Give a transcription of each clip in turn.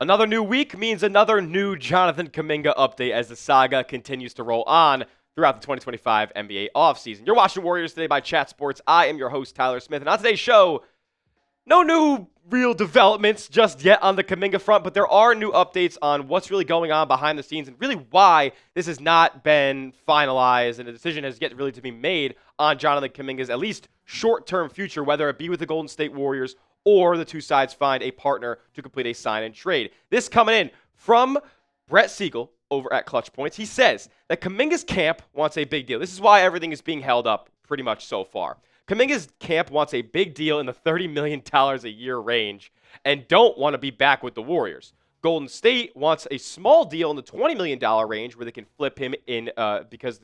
Another new week means another new Jonathan Kuminga update as the saga continues to roll on throughout the 2025 NBA offseason. You're watching Warriors Today by Chat Sports. I am your host, Tyler Smith, and on today's show, no new real developments just yet on the Kuminga front, but there are new updates on what's really going on behind the scenes and really why this has not been finalized and a decision has yet really to be made on Jonathan Kuminga's at least short-term future, whether it be with the Golden State Warriors or the two sides find a partner to complete a sign and trade. This coming in from Brett Siegel over at Clutch Points. He says that Kuminga's camp wants a big deal. This is why everything is being held up pretty much so far. Kuminga's camp wants a big deal in the $30 million a year range and don't want to be back with the Warriors. Golden State wants a small deal in the $20 million range where they can flip him in because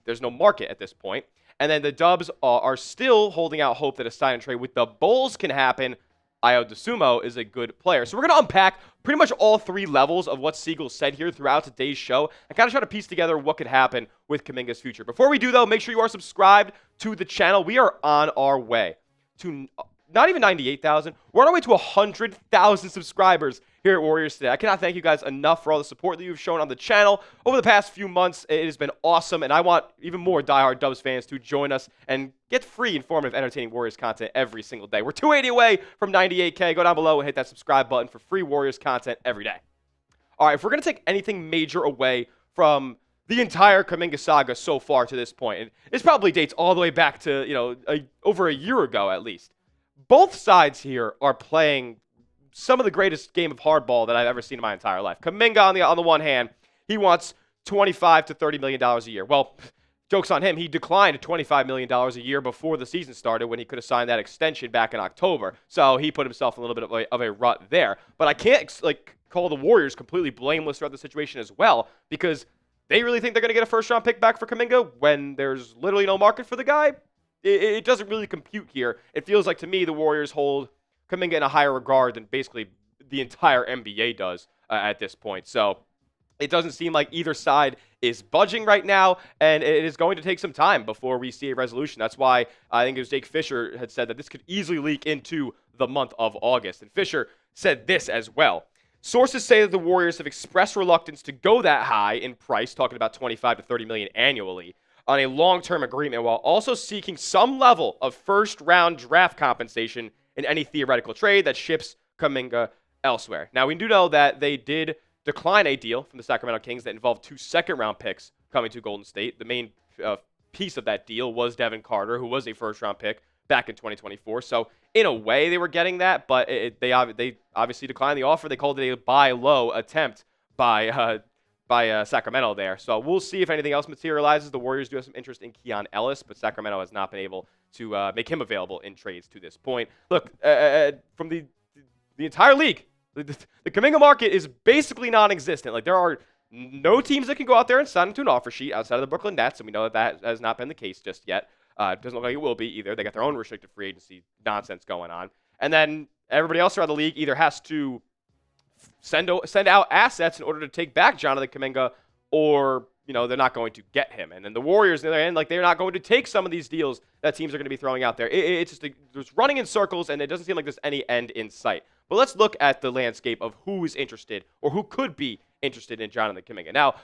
there's no market at this point. And then the Dubs are still holding out hope that a sign and trade with the Bulls can happen. Ayo Dosunmu is a good player. So we're going to unpack pretty much all three levels of what Siegel said here throughout today's show and kind of try to piece together what could happen with Kuminga's future. Before we do, though, make sure you are subscribed to the channel. We are on our way to not even 98,000. We're on our way to 100,000 subscribers here at Warriors Today. I cannot thank you guys enough for all the support that you've shown on the channel over the past few months. It has been awesome, and I want even more diehard Dubs fans to join us and get free, informative, entertaining Warriors content every single day. We're 280 away from 98K. Go down below and hit that subscribe button for free Warriors content every day. All right, if we're going to take anything major away from the entire Kuminga saga so far to this point, and this probably dates all the way back to, over a year ago at least. Both sides here are playing some of the greatest game of hardball that I've ever seen in my entire life. Kuminga, on the one hand, he wants $25 to $30 million a year. Well, joke's on him. He declined $25 million a year before the season started when he could have signed that extension back in October. So he put himself in a little bit of a rut there. But I can't call the Warriors completely blameless throughout the situation as well because they really think they're going to get a first-round pick back for Kuminga when there's literally no market for the guy. It doesn't really compute here. It feels like, to me, the Warriors hold Kuminga in a higher regard than basically the entire NBA does at this point. So it doesn't seem like either side is budging right now, and it is going to take some time before we see a resolution. That's why I think it was Jake Fisher had said that this could easily leak into the month of August. And Fisher said this as well. Sources say that the Warriors have expressed reluctance to go that high in price, talking about $25 to $30 million annually, on a long-term agreement while also seeking some level of first-round draft compensation in any theoretical trade that ships Kuminga elsewhere. Now, we do know that they did decline a deal from the Sacramento Kings that involved 2 second-round picks coming to Golden State. The main piece of that deal was Devin Carter, who was a first-round pick back in 2024. So, in a way, they were getting that, but they obviously declined the offer. They called it a buy low attempt by Sacramento there. So we'll see if anything else materializes. The Warriors do have some interest in Keon Ellis, but Sacramento has not been able to make him available in trades to this point. Look, from the entire league, the Kuminga market is basically non-existent. Like, there are no teams that can go out there and sign him to an offer sheet outside of the Brooklyn Nets, and we know that has not been the case just yet. It doesn't look like it will be either. They got their own restricted free agency nonsense going on. And then everybody else around the league either has to send out assets in order to take back Jonathan Kuminga, or they're not going to get him. And then the Warriors, on the other end, they're not going to take some of these deals that teams are going to be throwing out there. It's just there's running in circles, and it doesn't seem like there's any end in sight. But let's look at the landscape of who is interested or who could be interested in Jonathan Kuminga. Now,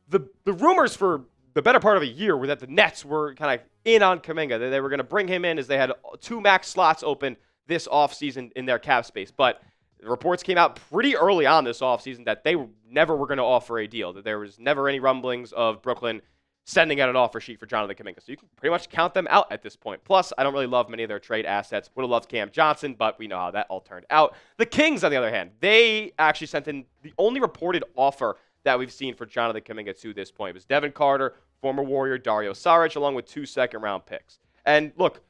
the rumors for the better part of a year were that the Nets were kind of in on Kuminga. They were going to bring him in as they had 2 max slots open this offseason in their cap space. But the reports came out pretty early on this offseason that they never were going to offer a deal, that there was never any rumblings of Brooklyn sending out an offer sheet for Jonathan Kuminga. So you can pretty much count them out at this point. Plus, I don't really love many of their trade assets. Would have loved Cam Johnson, but we know how that all turned out. The Kings, on the other hand, they actually sent in the only reported offer that we've seen for Jonathan Kuminga to this point. It was Devin Carter, former Warrior Dario Saric, along with 2 second-round picks. And look,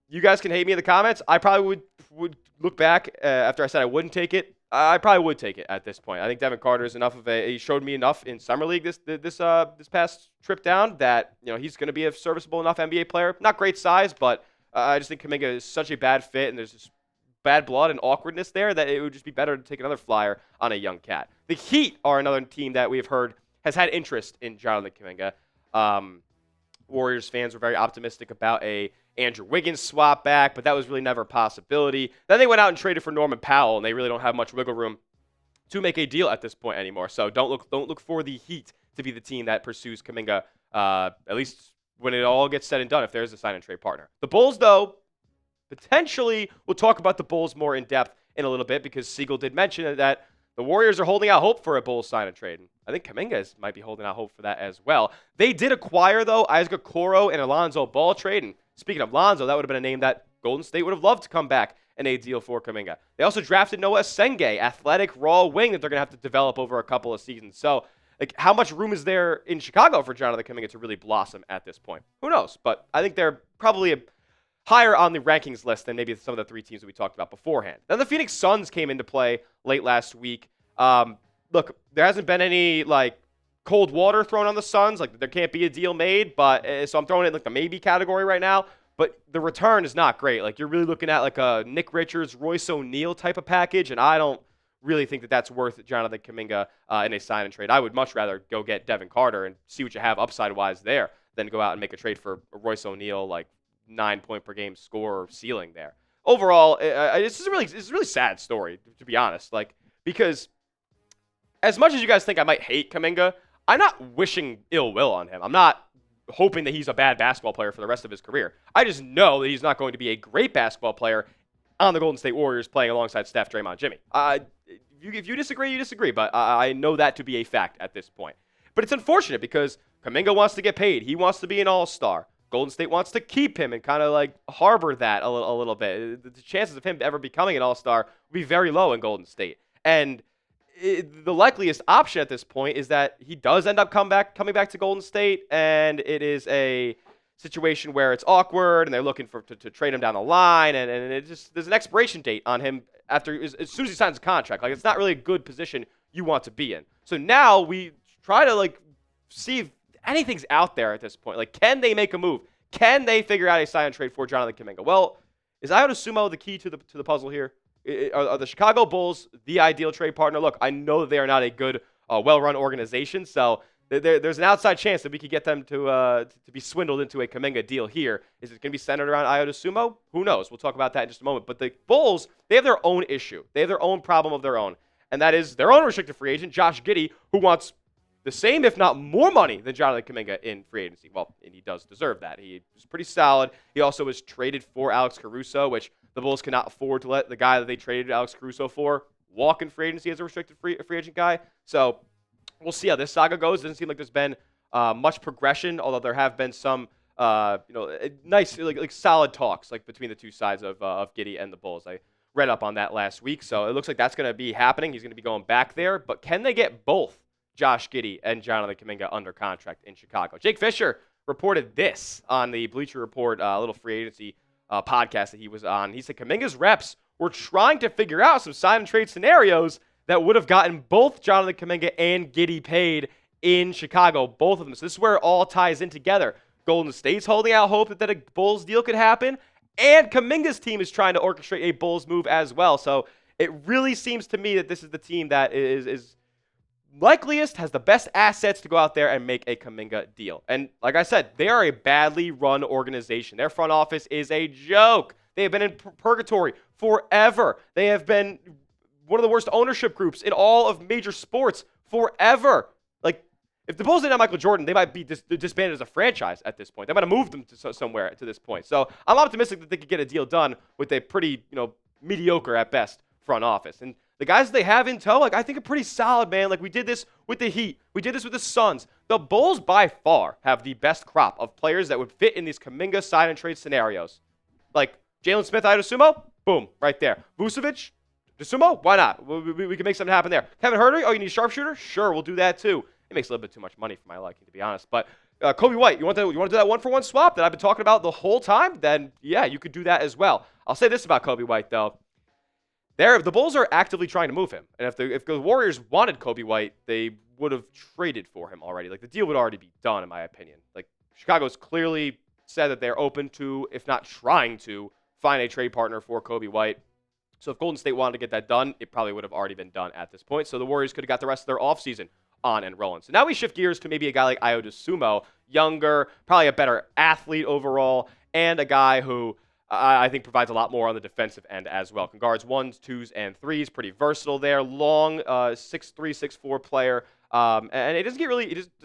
you guys can hate me in the comments. I probably would look back after I said I wouldn't take it. I probably would take it at this point. I think Devin Carter is enough of he showed me enough in summer league this past trip down that he's going to be a serviceable enough NBA player. Not great size, but I just think Kuminga is such a bad fit, and there's just bad blood and awkwardness there that it would just be better to take another flyer on a young cat. The Heat are another team that we've heard has had interest in Jonathan Kuminga. Warriors fans were very optimistic about a Andrew Wiggins swap back, but that was really never a possibility. Then they went out and traded for Norman Powell, and they really don't have much wiggle room to make a deal at this point anymore. So don't look for the Heat to be the team that pursues Kuminga, at least when it all gets said and done, if there's a sign and trade partner. The Bulls, though, potentially, we'll talk about the Bulls more in depth in a little bit, because Siegel did mention that the Warriors are holding out hope for a Bulls sign and trade. I think Kuminga might be holding out hope for that as well. They did acquire, though, Isaac Okoro and Alonzo Ball trade. And speaking of Lonzo, that would have been a name that Golden State would have loved to come back in a deal for Kuminga. They also drafted Noah Senge, athletic, raw wing that they're going to have to develop over a couple of seasons. So, like, how much room is there in Chicago for Jonathan Kuminga to really blossom at this point? Who knows? But I think they're probably higher on the rankings list than maybe some of the three teams that we talked about beforehand. Then the Phoenix Suns came into play late last week. Look, there hasn't been any, like, cold water thrown on the Suns. Like, there can't be a deal made, but so I'm throwing it in, like, the maybe category right now. But the return is not great. Like, you're really looking at, like, a Nick Richards, Royce O'Neal type of package, and I don't really think that that's worth Jonathan Kuminga in a sign and trade. I would much rather go get Devin Carter and see what you have upside-wise there than go out and make a trade for Royce O'Neal, like, 9-point-per-game score ceiling there. Overall, this is a really sad story, to be honest. Like, because as much as you guys think I might hate Kuminga, I'm not wishing ill will on him. I'm not hoping that he's a bad basketball player for the rest of his career. I just know that he's not going to be a great basketball player on the Golden State Warriors playing alongside Steph, Draymond, Jimmy. If you disagree, you disagree, but I know that to be a fact at this point. But it's unfortunate because Kuminga wants to get paid. He wants to be an all-star. Golden State wants to keep him and kind of like harbor that a little bit. The chances of him ever becoming an all-star would be very low in Golden State. And the likeliest option at this point is that he does end up coming back to Golden State, and it is a situation where it's awkward and they're looking to trade him down the line, and it just there's an expiration date on him after as soon as he signs a contract. Like, it's not really a good position you want to be in. So now we try to like see if anything's out there at this point. Like, can they make a move? Can they figure out a sign and trade for Jonathan Kuminga? Well, is Ayo Dosunmu the key to the puzzle here? Are the Chicago Bulls the ideal trade partner? Look, I know they are not a good, well-run organization, so there's an outside chance that we could get them to be swindled into a Kuminga deal here. Is it going to be centered around Ayo Dosunmu? Who knows? We'll talk about that in just a moment. But the Bulls, they have their own issue. They have their own problem of their own, and that is their own restricted free agent, Josh Giddey, who wants the same, if not more money than Jonathan Kuminga in free agency. Well, and he does deserve that. He was pretty solid. He also was traded for Alex Caruso, which the Bulls cannot afford to let the guy that they traded Alex Caruso for walk in free agency as a restricted free agent guy. So we'll see how this saga goes. It doesn't seem like there's been much progression, although there have been some nice, like solid talks like between the two sides of Giddey and the Bulls. I read up on that last week, so it looks like that's going to be happening. He's going to be going back there, but can they get both Josh Giddey and Jonathan Kuminga under contract in Chicago? Jake Fisher reported this on the Bleacher Report little free agency podcast that he was on. He said Kuminga's reps were trying to figure out some sign and trade scenarios that would have gotten both Jonathan Kuminga and Giddey paid in Chicago, both of them. So this is where it all ties in together. Golden State's holding out hope that a Bulls deal could happen, and Kuminga's team is trying to orchestrate a Bulls move as well. So it really seems to me that this is the team that is likeliest, has the best assets to go out there and make a Kuminga deal. And like I said, they are a badly run organization. Their front office is a joke. They have been in purgatory forever. They have been one of the worst ownership groups in all of major sports forever. Like, if the Bulls didn't have Michael Jordan, they might be disbanded as a franchise at this point. They might have moved them to somewhere to this point. So I'm optimistic that they could get a deal done with a pretty, mediocre at best front office. And the guys they have in tow, like, I think are pretty solid, man. Like, we did this with the Heat. We did this with the Suns. The Bulls, by far, have the best crop of players that would fit in these Kuminga sign and trade scenarios. Like, Jalen Smith, Ayo Dosunmu, boom, right there. Vucevic, Dosunmu, why not? We can make something happen there. Kevin Huerter, you need a sharpshooter? Sure, we'll do that too. It makes a little bit too much money for my liking, to be honest. But Kobe White, you want to do that one-for-one swap that I've been talking about the whole time? Then, yeah, you could do that as well. I'll say this about Kobe White, though. The Bulls are actively trying to move him. And if the Warriors wanted Kobe White, they would have traded for him already. Like, the deal would already be done, in my opinion. Like, Chicago's clearly said that they're open to, if not trying to, find a trade partner for Kobe White. So if Golden State wanted to get that done, it probably would have already been done at this point. So the Warriors could have got the rest of their offseason on and rolling. So now we shift gears to maybe a guy like Ayo Dosunmu, younger, probably a better athlete overall, and a guy who I think provides a lot more on the defensive end as well. Can guards 1s, 2s, and 3s. Pretty versatile there. Long 6'3", 6'4" player. And it does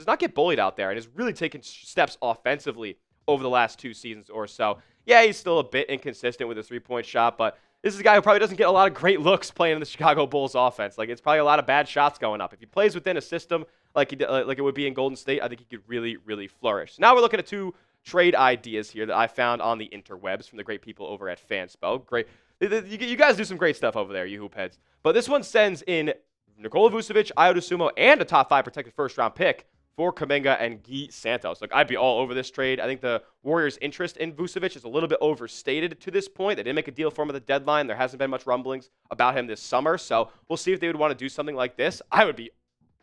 not get bullied out there, and has really taken steps offensively over the last 2 seasons or so. Yeah, he's still a bit inconsistent with his three-point shot, but this is a guy who probably doesn't get a lot of great looks playing in the Chicago Bulls offense. Like, it's probably a lot of bad shots going up. If he plays within a system like it would be in Golden State, I think he could really, really flourish. So now we're looking at 2 trade ideas here that I found on the interwebs from the great people over at Fanspo. Great. You guys do some great stuff over there, you hoop heads. But this one sends in Nikola Vucevic, Ayo Dosunmu, and a top 5 protected first-round pick for Kuminga and Giddey Santos. Like, I'd be all over this trade. I think the Warriors' interest in Vucevic is a little bit overstated to this point. They didn't make a deal for him at the deadline. There hasn't been much rumblings about him this summer, so we'll see if they would want to do something like this. I would be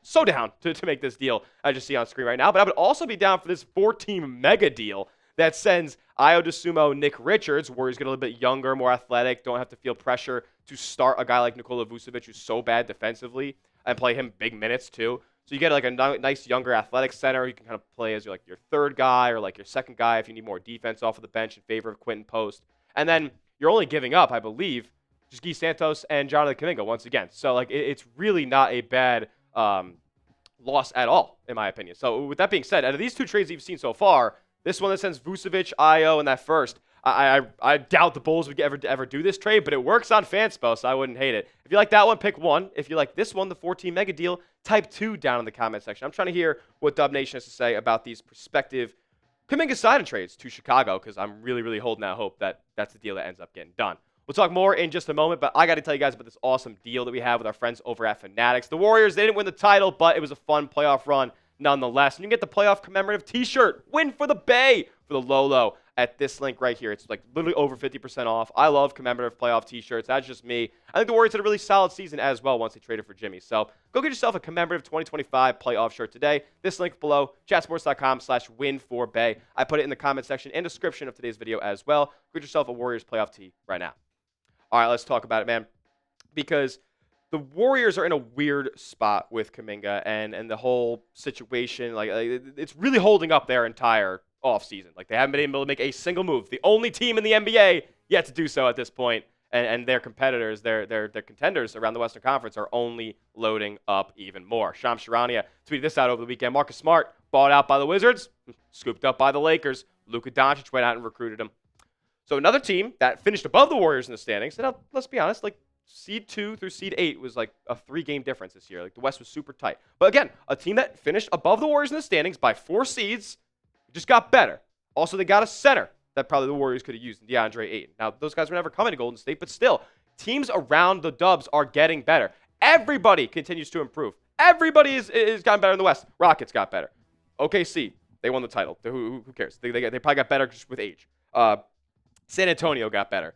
so down to make this deal I just see on screen right now, but I would also be down for this 4-team mega deal that sends Ayo Dosunmu, Nick Richards. Warriors get a little bit younger, more athletic, don't have to feel pressure to start a guy like Nikola Vucevic who's so bad defensively and play him big minutes too. So you get like a nice younger athletic center. You can kind of play as your third guy or like your second guy if you need more defense off of the bench in favor of Quentin Post. And then you're only giving up, I believe, just Giddey Santos and Jonathan Kuminga once again. So like it's really not a bad loss at all, in my opinion. So with that being said, out of these 2 trades that you've seen so far, this one that sends Vucevic, Ayo, and that first, I doubt the Bulls would ever do this trade, but it works on Fanspo, so I wouldn't hate it. If you like that one, pick 1. If you like this one, the 4-team mega deal, type 2 down in the comment section. I'm trying to hear what Dub Nation has to say about these prospective Kuminga signing trades to Chicago, because I'm really, really holding out hope that that's the deal that ends up getting done. We'll talk more in just a moment, but I got to tell you guys about this awesome deal that we have with our friends over at Fanatics. The Warriors, they didn't win the title, but it was a fun playoff run nonetheless. And you can get the playoff commemorative t-shirt, Win for the Bay, for the low at this link right here. It's like literally over 50% off. I love commemorative playoff t-shirts. That's just me. I think the Warriors had a really solid season as well once they traded for Jimmy. So go get yourself a commemorative 2025 playoff shirt today. This link below, chatsports.com/win4bay. I put it in the comment section and description of today's video as well. Go get yourself a Warriors playoff tee right now. All right, let's talk about it, man. Because the Warriors are in a weird spot with Kuminga and the whole situation. Like it's really holding up their entire offseason. Like, they haven't been able to make a single move. The only team in the NBA yet to do so at this point, and their competitors, their contenders around the Western Conference are only loading up even more. Shams Charania tweeted this out over the weekend. Marcus Smart bought out by the Wizards, scooped up by the Lakers. Luka Doncic went out and recruited him. So another team that finished above the Warriors in the standings, and let's be honest, like seed 2 through seed 8 was like a 3-game difference this year. Like, the West was super tight. But again, a team that finished above the Warriors in the standings by 4 seeds just got better. Also, they got a center that probably the Warriors could have used in DeAndre Ayton. Now, those guys were never coming to Golden State, but still, teams around the Dubs are getting better. Everybody continues to improve. Everybody is gotten better in the West. Rockets got better. OKC, they won the title. Who cares? They probably got better just with age. San Antonio got better.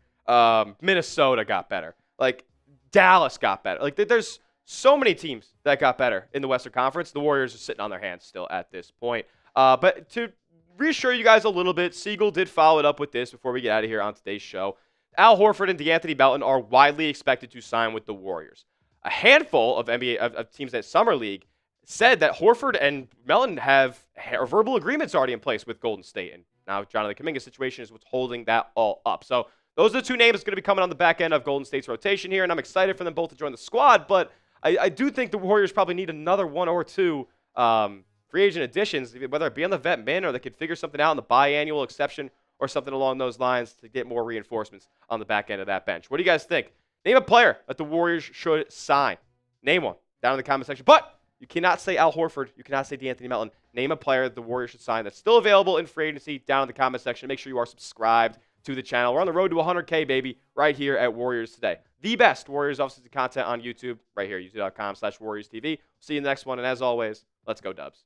Minnesota got better. Like, Dallas got better. Like, there's so many teams that got better in the Western Conference. The Warriors are sitting on their hands still at this point. But to reassure you guys a little bit, Siegel did follow it up with this before we get out of here on today's show. Al Horford and DeAnthony Melton are widely expected to sign with the Warriors. A handful of NBA of teams at Summer League said that Horford and Melton have verbal agreements already in place with Golden State. And now Jonathan Kuminga's situation is what's holding that all up. So those are the 2 names that's going to be coming on the back end of Golden State's rotation here, and I'm excited for them both to join the squad, but I do think the Warriors probably need another 1 or 2 free agent additions, whether it be on the vet min or they could figure something out in the biannual exception or something along those lines to get more reinforcements on the back end of that bench. What do you guys think? Name a player that the Warriors should sign. Name one down in the comment section. But you cannot say Al Horford. You cannot say DeAnthony Melton. Name a player that the Warriors should sign that's still available in free agency down in the comment section. Make sure you are subscribed to the channel. We're on the road to 100K, baby, right here at Warriors Today. The best Warriors offseason content on YouTube, right here, youtube.com/WarriorsTV. See you in the next one, and as always, let's go Dubs.